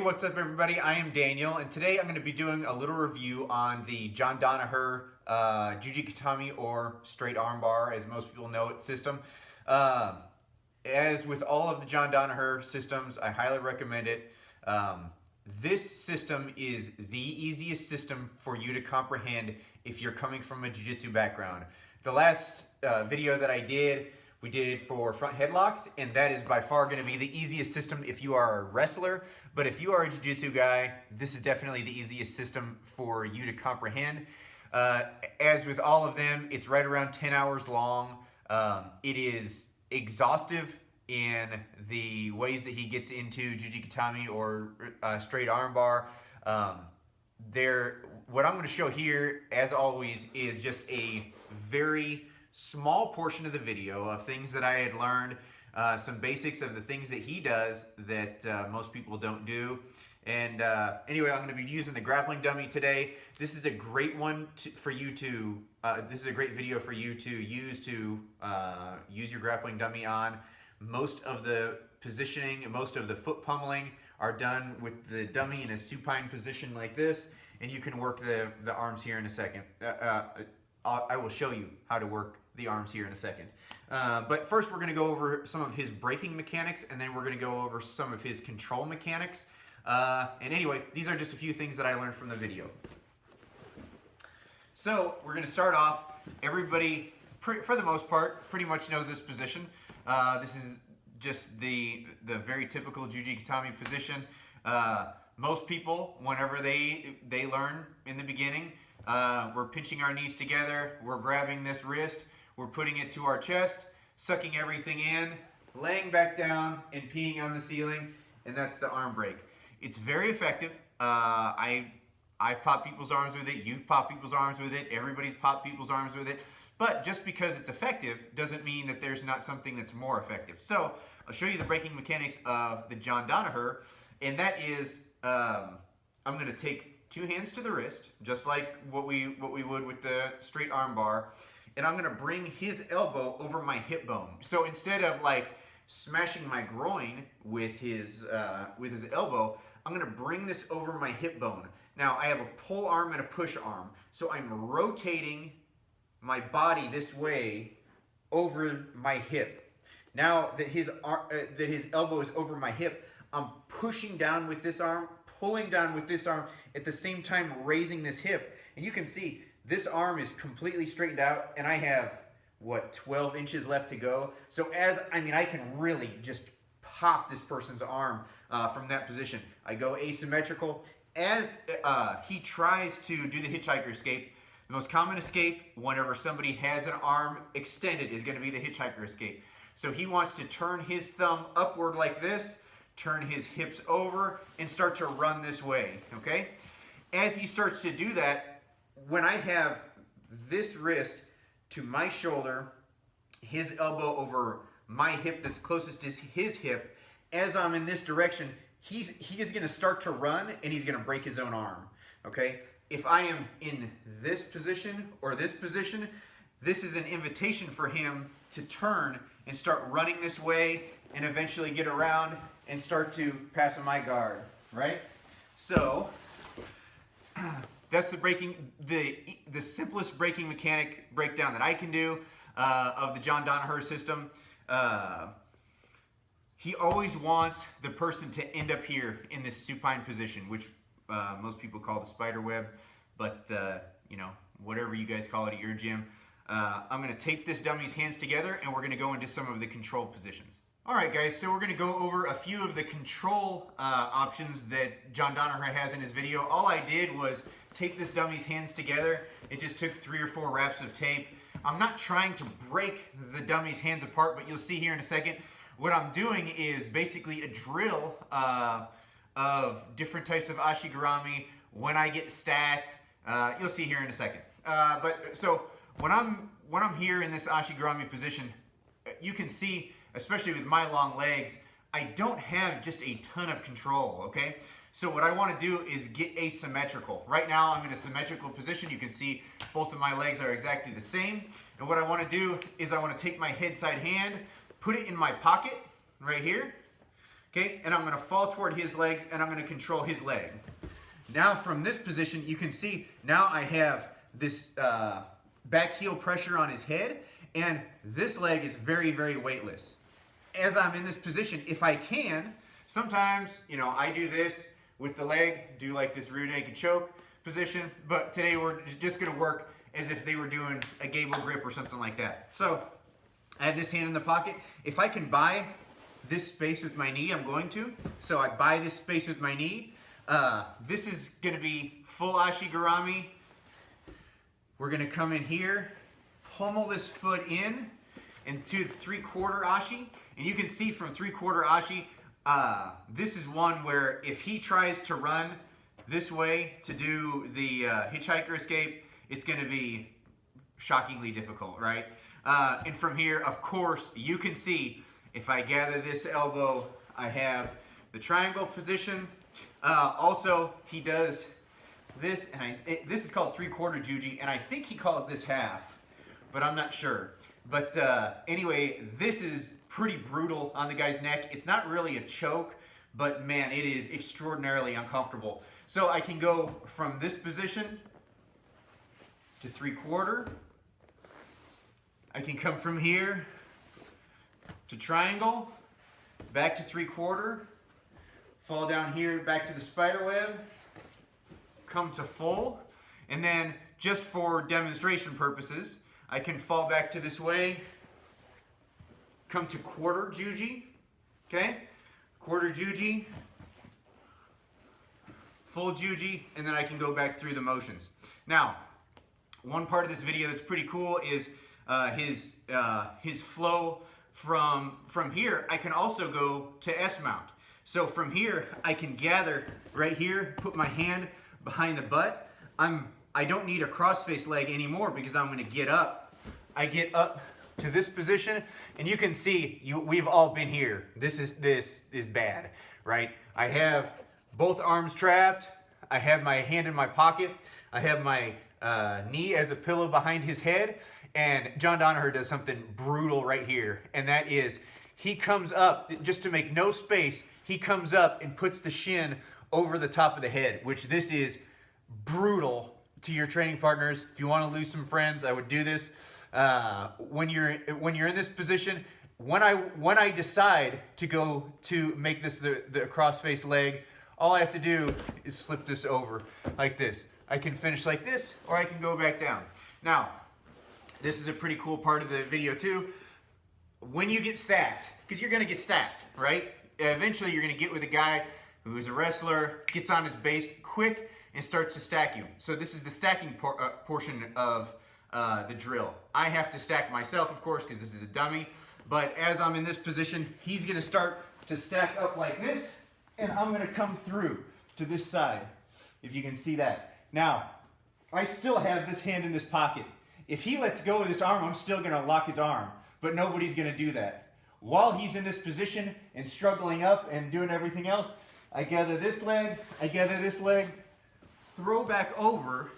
What's up everybody? I am Daniel and today I'm going to be doing a little review on the John Danaher Juji Gatame, or straight armbar as most people know it, system. As with all of the John Danaher systems, I highly recommend it. This system is the easiest system for you to comprehend if you're coming from a jiu-jitsu background. The last video that I did, we did for front headlocks, and that is by far going to be the easiest system if you are a wrestler. But if you are a jiu-jitsu guy, this is definitely the easiest system for you to comprehend. As with all of them, it's right around 10 hours long. It is exhaustive in the ways that he gets into Juji Gatame or straight armbar. What I'm going to show here, as always, is just a very small portion of the video of things that I had learned, some basics of the things that he does that most people don't do. And anyway, I'm going to be using the grappling dummy today. This is a great one for you to, this is a great video for you to use your grappling dummy on. Most of the positioning and most of the foot pummeling are done with the dummy in a supine position like this, and you can work the arms here in a second. I will show you how to work the arms here in a second. But first we're going to go over some of his braking mechanics, and then we're going to go over some of his control mechanics. And anyway, these are just a few things that I learned from the video. So we're going to start off. Everybody, for the most part, pretty much knows this position. This is just the very typical Juji Gatame position. Most people, whenever they learn in the beginning, we're pinching our knees together, we're grabbing this wrist, we're putting it to our chest, sucking everything in, laying back down, and peeing on the ceiling, and that's the arm break. It's very effective. I've popped people's arms with it, you've popped people's arms with it, everybody's popped people's arms with it, but just because it's effective doesn't mean that there's not something that's more effective. So I'll show you the braking mechanics of the John Danaher, and that is, I'm going to take two hands to the wrist, just like what we would with the straight arm bar, and I'm going to bring his elbow over my hip bone. So instead of like smashing my groin with his elbow, I'm going to bring this over my hip bone. Now I have a pull arm and a push arm, so I'm rotating my body this way over my hip. Now that his elbow is over my hip, I'm pushing down with this arm, pulling down with this arm, at the same time raising this hip. And you can see this arm is completely straightened out, and I have, what, 12 inches left to go. So I can really just pop this person's arm from that position. I go asymmetrical. As he tries to do the hitchhiker escape, the most common escape whenever somebody has an arm extended is going to be the hitchhiker escape. So he wants to turn his thumb upward like this, turn his hips over, and start to run this way, okay? As he starts to do that, when I have this wrist to my shoulder, his elbow over my hip that's closest to his hip, as I'm in this direction, he is going to start to run, and he's going to break his own arm, okay? If I am in this position or this position, this is an invitation for him to turn and start running this way and eventually get around and start to pass on my guard, right? So that's the simplest braking mechanic breakdown that I can do of the John Danaher system. He always wants the person to end up here in this supine position, which most people call the spider web, but you know, whatever you guys call it at your gym. I'm going to tape this dummy's hands together, and we're going to go into some of the control positions. Alright guys, so we're going to go over a few of the control options that John Danaher has in his video. All I did was tape this dummy's hands together. It just took 3 or 4 wraps of tape. I'm not trying to break the dummy's hands apart, but you'll see here in a second. What I'm doing is basically a drill of different types of ashigarami when I get stacked. You'll see here in a second. So when I'm here in this ashigarami position, you can see, especially with my long legs, I don't have just a ton of control, okay? So what I want to do is get asymmetrical. Right now I'm in a symmetrical position. You can see both of my legs are exactly the same. And what I want to do is I want to take my head side hand, put it in my pocket right here, okay? And I'm gonna fall toward his legs and I'm gonna control his leg. Now from this position, you can see now I have this back heel pressure on his head, and this leg is very, very weightless. As I'm in this position, if I can, sometimes, you know, I do this with the leg, do like this rear naked choke position, but today we're just gonna work as if they were doing a gable grip or something like that. So I have this hand in the pocket. If I can buy this space with my knee, I'm going to. So I buy this space with my knee. This is gonna be full ashigarami. We're gonna come in here, pummel this foot in into 3/4 ashi. And you can see from 3/4 ashi, this is one where if he tries to run this way to do the hitchhiker escape, it's gonna be shockingly difficult, right? And from here, of course, you can see if I gather this elbow, I have the triangle position. Also, he does this, and this is called 3/4 juji, and I think he calls this half, but I'm not sure. But anyway, this is pretty brutal on the guy's neck. It's not really a choke, but man, it is extraordinarily uncomfortable. So I can go from this position to 3/4. I can come from here to triangle, back to 3/4, fall down here back to the spider web, come to full, and then just for demonstration purposes, I can fall back to this way, come to 1/4 juji, okay? 1/4 juji, full juji, and then I can go back through the motions. Now, one part of this video that's pretty cool is his flow from here. I can also go to S mount. So from here, I can gather right here, put my hand behind the butt. I don't need a cross-face leg anymore because I'm gonna get up. I get up to this position, and you can see, we've all been here. This is bad, right? I have both arms trapped. I have my hand in my pocket. I have my knee as a pillow behind his head, and John Danaher does something brutal right here, and that is he comes up, just to make no space, he comes up and puts the shin over the top of the head, which this is brutal to your training partners. If you want to lose some friends, I would do this. When you're in this position, when I decide to go to make this the cross-face leg, all I have to do is slip this over like this. I can finish like this, or I can go back down. Now, this is a pretty cool part of the video too. When you get stacked, because you're gonna get stacked, right? Eventually you're gonna get with a guy who is a wrestler, gets on his base quick, and starts to stack you. So this is the stacking portion of the drill. I have to stack myself, of course, because this is a dummy. But as I'm in this position, he's gonna start to stack up like this, and I'm gonna come through to this side, if you can see that. Now, I still have this hand in this pocket. If he lets go of this arm, I'm still gonna lock his arm, but nobody's gonna do that. While he's in this position and struggling up and doing everything else, I gather this leg, throw back over,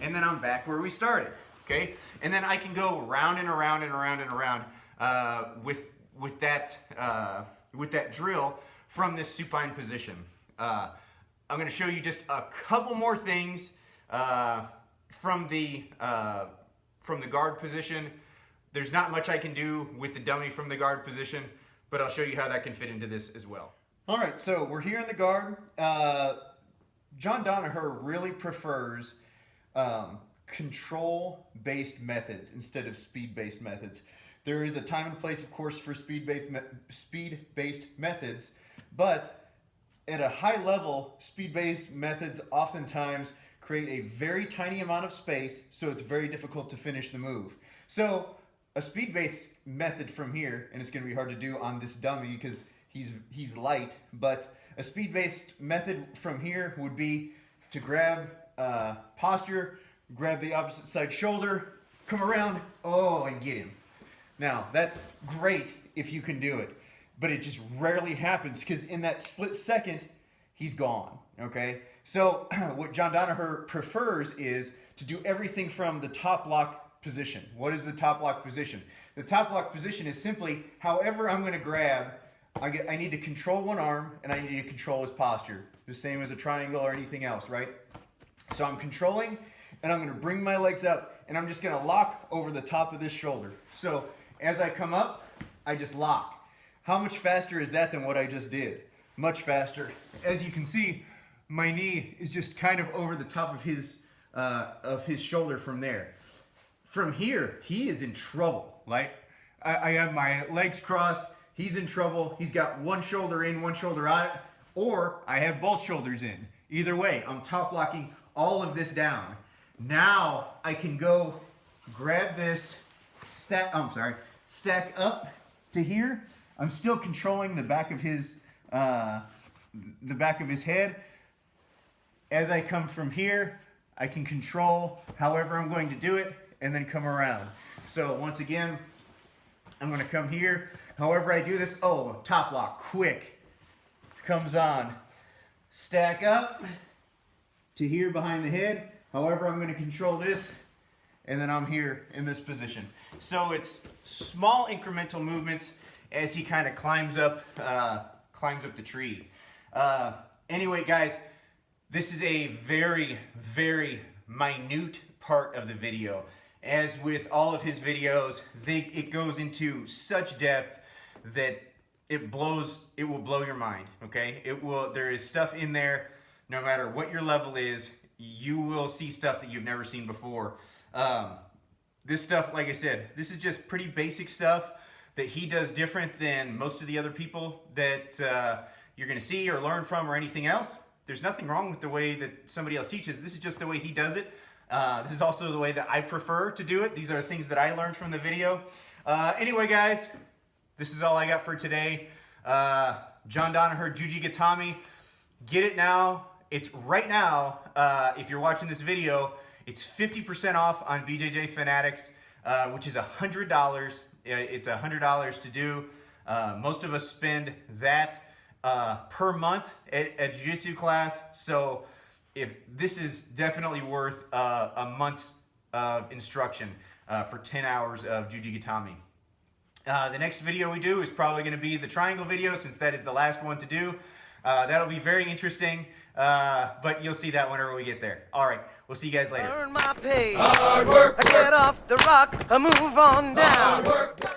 and then I'm back where we started, okay? And then I can go round and around and around and around with that drill from this supine position. I'm gonna show you just a couple more things from the guard position. There's not much I can do with the dummy from the guard position, but I'll show you how that can fit into this as well. All right, so we're here in the guard. John Danaher really prefers control-based methods instead of speed-based methods. There is a time and place, of course, for speed-based methods, but at a high level, speed-based methods oftentimes create a very tiny amount of space, so it's very difficult to finish the move. So a speed-based method from here, and it's going to be hard to do on this dummy because he's light, but a speed-based method from here would be to grab posture, grab the opposite side shoulder, come around, and get him. Now, that's great if you can do it, but it just rarely happens because in that split second, he's gone, okay? So what John Danaher prefers is to do everything from the top lock position. What is the top lock position? The top lock position is simply however I'm going to grab, I need to control one arm, and I need to control his posture. The same as a triangle or anything else, right? So I'm controlling, and I'm gonna bring my legs up, and I'm just gonna lock over the top of this shoulder. So as I come up, I just lock. How much faster is that than what I just did? Much faster. As you can see, my knee is just kind of over the top of his shoulder from there. From here, he is in trouble. Like, I have my legs crossed, he's in trouble, he's got one shoulder in, one shoulder out, or I have both shoulders in. Either way, I'm top locking all of this down. Now I can go grab this, stack up to here. I'm still controlling the back of his head. As I come from here, I can control however I'm going to do it and then come around. So once again, I'm gonna come here. However I do this, oh, top lock, quick. Comes on. Stack up to here behind the head. However I'm gonna control this, and then I'm here in this position. So it's small incremental movements as he kind of climbs up the tree. Anyway, guys, this is a very, very minute part of the video. As with all of his videos, it goes into such depth that it will blow your mind, okay? There is stuff in there, no matter what your level is, you will see stuff that you've never seen before. This stuff, like I said, this is just pretty basic stuff that he does different than most of the other people that you're gonna see or learn from or anything else. There's nothing wrong with the way that somebody else teaches. This is just the way he does it. This is also the way that I prefer to do it. These are things that I learned from the video. Anyway, guys, this is all I got for today. John Danaher, Juji Gatame. Get it now. It's right now. If you're watching this video, it's 50% off on BJJ Fanatics, which is $100. It's $100 to do. Most of us spend that per month at jiu-jitsu class. So if this is definitely worth a month's of instruction for 10 hours of Juji Gatame. The next video we do is probably going to be the triangle video, since that is the last one to do. That'll be very interesting, but you'll see that whenever we get there. All right, we'll see you guys later. Earn my pay. Hard work. I get off the rock, I move on down. Hard work.